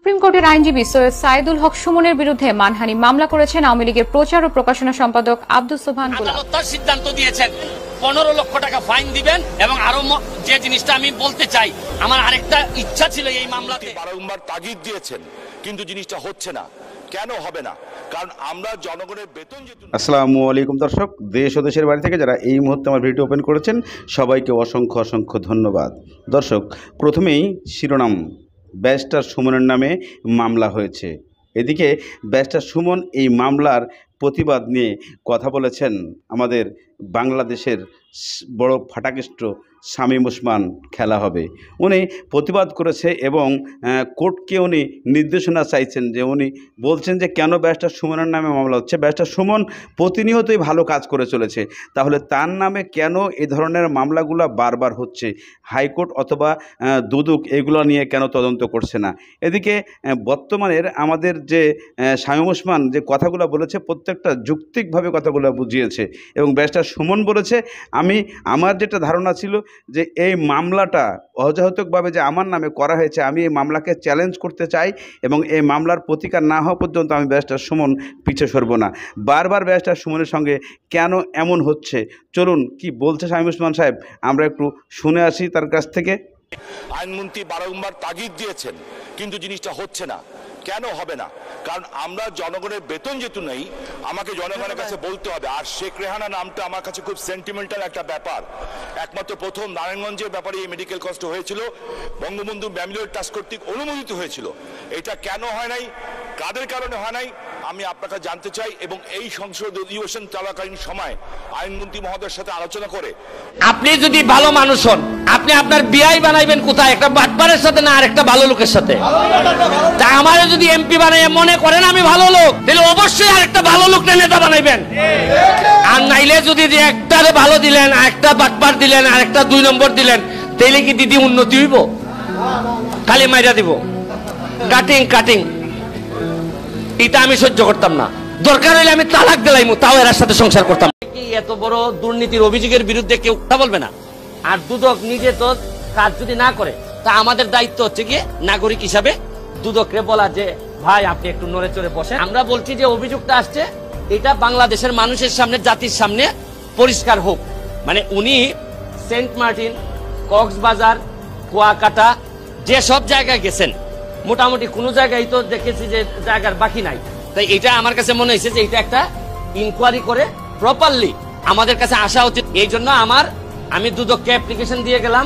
Supreme কোর্টের আইনজীবী সৈয়দ সাইদুল হক সুমনের বিরুদ্ধে মানহানি মামলা করেছেন আওয়ামী লীগের প্রচার ও প্রকাশনা সম্পাদক আব্দুস সোবহান গোলাম। আদালত সিদ্ধান্ত দিয়েছেন 15 লক্ষ টাকা ফাইন দিবেন এবং আরো যে জিনিসটা আমি বলতে চাই, আমার আরেকটা ইচ্ছা ছিল এই মামলাতে বারংবার তাগিদ দিয়েছেন, কিন্তু জিনিসটা হচ্ছে না। কেন হবে না? কারণ আমরা জনগণের বেতন যেহেতু। আসসালামু আলাইকুম দর্শক, দেশ ও দেশের বাড়ি থেকে যারা এই মুহূর্তে আমার ভিডিও ওপেন করেছেন সবাইকে অসংখ্য অসংখ্য ধন্যবাদ। দর্শক, প্রথমেই শিরোনাম, ব্যারিস্টার সুমনের নামে মামলা হয়েছে। এদিকে ব্যারিস্টার সুমন এই মামলার প্রতিবাদ নিয়ে কথা বলেছেন আমাদের বাংলাদেশের বড় ফাটাকেষ্ট শামীম ওসমান খেলা হবে। উনি প্রতিবাদ করেছে এবং কোর্টকে উনি নির্দেশনা চাইছেন, যে উনি বলছেন যে কেন ব্যারিস্টার সুমনের নামে মামলা হচ্ছে। ব্যারিস্টার সুমন প্রতিনিয়তই ভালো কাজ করে চলেছে, তাহলে তার নামে কেন এই ধরনের মামলাগুলো বারবার হচ্ছে? হাইকোর্ট অথবা দুদক এগুলো নিয়ে কেন তদন্ত করছে না? এদিকে বর্তমানের আমাদের যে শামীম ওসমান যে কথাগুলো বলেছে, প্রত্যেকটা যৌক্তিকভাবে কথাগুলো বুঝিয়েছে এবং ব্যারিস্টার সুমন বলেছে, আমার যেটা ধারণা ছিল যে এই মামলাটা অযৌক্তিকভাবে যে আমার নামে করা হয়েছে, আমি এই মামলাকে চ্যালেঞ্জ করতে চাই এবং এই মামলার প্রতিকার না হওয়া পর্যন্ত আমি ব্যারিস্টার সুমন পিছে সরব না। বারবার ব্যারিস্টার সুমনের সঙ্গে কেন এমন হচ্ছে, চলুন কি বলছে শামীম ওসমান সাহেব আমরা একটু শুনে আসি তার কাছ থেকে। আইনমন্ত্রী বারংবার তাগিদ দিয়েছেন, কিন্তু জিনিসটা হচ্ছে না। কেন হবে না? কারণ আমরা জনগণের বেতন যেহেতু নেই, আমাকে জনগণের কাছে বলতে হবে। আর শেখ রেহানা নামটা আমার কাছে খুব সেন্টিমেন্টাল একটা ব্যাপার। একমাত্র প্রথম নারায়ণগঞ্জের ব্যাপারে এই মেডিকেল কষ্ট হয়েছিল, বঙ্গবন্ধু মেমোরিয়াল ট্রাস্ট কর্তৃক অনুমোদিত হয়েছিল। এটা কেন হয় নাই, কাদের কারণে হয় নাই, আমি আপনাকে জানতে চাই। এবং এই সংসদ অধিবেশন চলাকালীন সময় আইনমন্ত্রী মহোদয়ের সাথে আলোচনা করে, আপনি যদি ভালো মানুষ হন, আপনি আপনার বিয়াই বানাইবেন কোথায়? একটা বাটপারের সাথে না, আর একটা ভালো লোকের সাথে। তা আমারে যদি এমপি বানাইয়া মনে করেন আমি ভালো লোক, তাহলে অবশ্যই আরেকটা ভালো লোককে নেতা বানাইবেন। আর নাইলে যদি যে একটারে ভালো দিলেন, একটা বাটপার দিলেন, আর একটা 2 নম্বর দিলেন, তাহলে কি দিদি উন্নতি হইব? খালি মাইরা দিব, কাটিং কাটিং। এটা আমি সহ্য করতাম না। দরকার হইলে আমি তালাক দিলাইমু, তাও এর সাথে সংসার করতাম। কি এত বড় দুর্নীতির অভিযোগের বিরুদ্ধে কেউ কথা বলবে না? আর দুদক নিজে তো কাজ যদি না করে, তা আমাদের দায়িত্ব হচ্ছে কি নাগরিক হিসাবে দুদককে বলা যে ভাই আপনি একটু নড়ে চড়ে বসেন। আমরা বলছি যে অভিযোগটা আসছে, এটা বাংলাদেশের মানুষের সামনে, জাতির সামনে পরিষ্কার হোক। মানে উনি সেন্ট মার্টিন, কক্সবাজার, কুয়াকাটা যে সব জায়গায় গেছেন, মোটামুটি কোনো জায়গায় তো দেখেছি যে জায়গার বাকি নাই। তাই এটা আমার কাছে মনে হয়েছে যে এটা একটা ইনকোয়ারি করে প্রপারলি আমাদের কাছে আসা উচিত। এই জন্য আমি দুদককে অ্যাপ্লিকেশন দিয়ে গেলাম।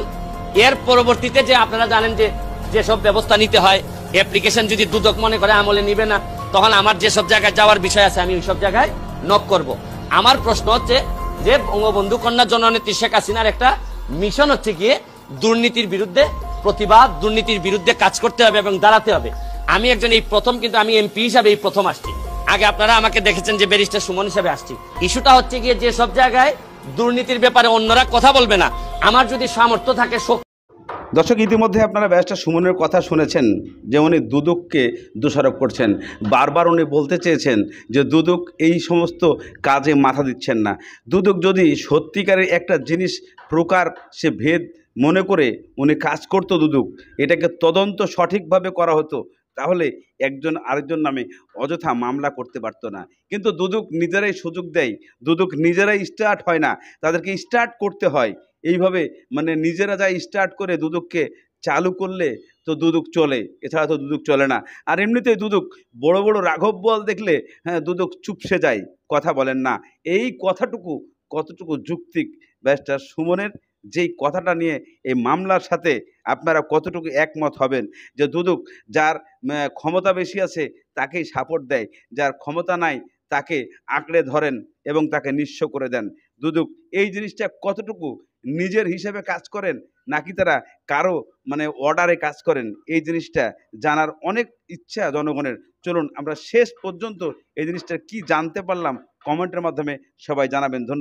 এর পরবর্তীতে যে আপনারা জানেন যে যেসব ব্যবস্থা নিতে হয়, অ্যাপ্লিকেশন যদি দুদক মনে করে আমলে নিবে না, তখন আমার যেসব জায়গায় যাওয়ার বিষয় আছে আমি ওই সব জায়গায় নক করব। আমার প্রশ্ন হচ্ছে যে বঙ্গবন্ধু কন্যা জননেত্রী শেখ হাসিনার একটা মিশন হচ্ছে গিয়ে দুর্নীতির বিরুদ্ধে প্রতিবাদ, দুর্নীতির বিরুদ্ধে কাজ করতে হবে এবং দাঁড়াতে হবে। আমি একজন এই প্রথম, কিন্তু আমি এমপি হিসাবে এই প্রথম আসছি। আগে আপনারা আমাকে দেখেছেন যে ব্যারিস্টার সুমন হিসাবে আসছি। ইস্যুটা হচ্ছে গিয়ে যে সব জায়গায় দুর্নীতির ব্যাপারে অন্যরা কথা বলবে না, আমার যদি সামর্থ্য থাকে। দর্শক, ইতিমধ্যে আপনারা ব্যারিস্টার সুমনের কথা শুনেছেন যে উনি দুদককে দোষারোপ করছেন। বারবার উনি বলতে চেয়েছেন যে দুদক এই সমস্ত কাজে মাথা দিচ্ছেন না। দুদক যদি সত্যিকারের একটা জিনিস প্রকার সে ভেদ মনে করে উনি কাজ করতো, দুদক এটাকে তদন্ত সঠিকভাবে করা হতো, তাহলে একজন আরেকজন নামে অযথা মামলা করতে পারতো না। কিন্তু দুদক নিজেরাই সুযোগ দেয়, দুদক নিজেরাই স্টার্ট হয় না, তাদেরকে স্টার্ট করতে হয়। এইভাবে মানে নিজেরা যাই স্টার্ট করে দুদককে চালু করলে তো দুদক চলে, এছাড়া তো দুদক চলে না। আর এমনিতেই দুদক বড় বড় রাঘব বল দেখলে দুদক চুপসে যায়, কথা বলেন না। এই কথাটুকু কতটুকু যৌক্তিক? ব্যারিস্টার সুমনের যেই কথাটা নিয়ে এই মামলার সাথে আপনারা কতটুকু একমত হবেন যে দুদক যার ক্ষমতা বেশি আছে তাকেই সাপোর্ট দেয়, যার ক্ষমতা নাই তাকে আঁকড়ে ধরেন এবং তাকে নিঃস্ব করে দেন? দুদক এই জিনিসটা কতটুকু নিজের হিসেবে কাজ করেন, নাকি তারা কারো অর্ডারে কাজ করেন? এই জিনিসটা জানার অনেক ইচ্ছা জনগণের। চলুন আমরা শেষ পর্যন্ত এই জিনিসটা কি জানতে পারলাম কমেন্টের মাধ্যমে সবাই জানাবেন। ধন্যবাদ।